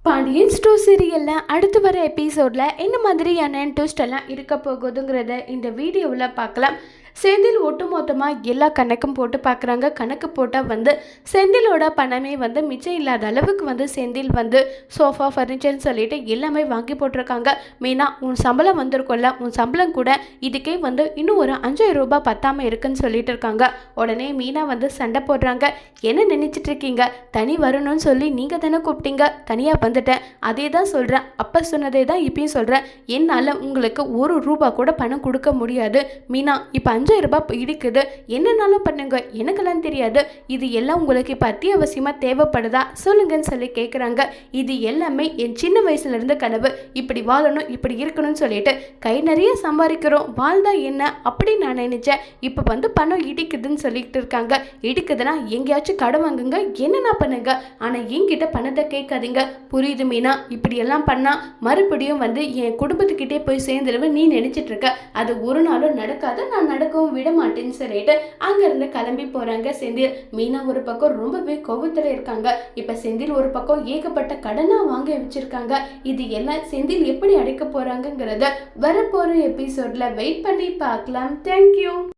Pandian store சீரியலில் அடுத்து வர எபிசோடில் என்ன மாதிரியான ட்விஸ்ட் எல்லாம் இருக்க போகுதுங்கிறத இந்த வீடியோவில் பார்க்கலாம். செந்தில் ஒட்டுமொத்தமாக எல்லா கணக்கும் போட்டு பார்க்குறாங்க. கணக்கு போட்டால் செந்திலோட பணமே மிச்சம் இல்லாத அளவுக்கு செந்தில் சோஃபா ஃபர்னிச்சர்னு சொல்லிட்டு எல்லாமே வாங்கி போட்டிருக்காங்க. மெயினாக உன் சம்பளம் வந்திருக்கும்ல, உன் சம்பளம் கூட இதுக்கே இன்னும் ஒரு 5000 ரூபாய் பத்தாமல் இருக்குன்னு சொல்லிட்டு இருக்காங்க. உடனே மீனா சண்டை போடுறாங்க. என்ன நினச்சிட்டு இருக்கீங்க? தனி வரணும்னு சொல்லி நீங்கள் தானே கூப்பிட்டீங்க, தனியாக வந்துட்டேன். அதே தான் சொல்கிறேன், அப்போ சொன்னதே தான் இப்பயும் சொல்கிறேன். என்னால் உங்களுக்கு 1 ரூபா கூட பணம் கொடுக்க முடியாது. மீனா இப்போ 5000 ரூபாய் இடிக்குது, என்னன்னாலும் பண்ணுங்க, எனக்கெல்லாம் தெரியாது. இது எல்லாம் உங்களுக்கு இப்போ அத்தியாவசியமாக தேவைப்படுதா சொல்லுங்கன்னு சொல்லி கேட்குறாங்க. இது எல்லாமே என் சின்ன வயசுலேருந்து கனவு, இப்படி வாழணும், இப்படி இருக்கணும்னு சொல்லிட்டு கை நிறைய சம்பாதிக்கிறோம், வாழ்ந்தா என்ன அப்படி நான் நினச்சேன். இப்போ பணம் இடிக்குதுன்னு சொல்லிட்டு இருக்காங்க. இடிக்குதுன்னா எங்கேயாச்சும் கடன் வாங்குங்க, என்னென்ன பண்ணுங்க, ஆனால் என்கிட்ட பணத்தை கேட்காதீங்க. புரியுது மீனா? இப்படி எல்லாம் பண்ணால் மறுபடியும் என் குடும்பத்துக்கிட்டே போய் சேர்ந்துருவேன் நீ நினச்சிட்டு இருக்க. அது ஒரு நாளும் நடக்காது, நான் நடக்கவும் விட மாட்டேன்னு சொல்லிட்டு அங்கேருந்து கிளம்பி போகிறாங்க செந்தில். மீனா ஒரு பக்கம் ரொம்பவே கோபத்தில் இருக்காங்க. இப்போ செந்தில் ஒரு பக்கம் ஏகப்பட்ட கடனாக வாங்கி வச்சிருக்காங்க. இது எல்லாம் செந்தில் எப்படி அடைக்க போகிறாங்கங்கிறத வரப்போகிற எபிசோடில் வெயிட் பண்ணி பார்க்கலாம். தேங்க்யூ.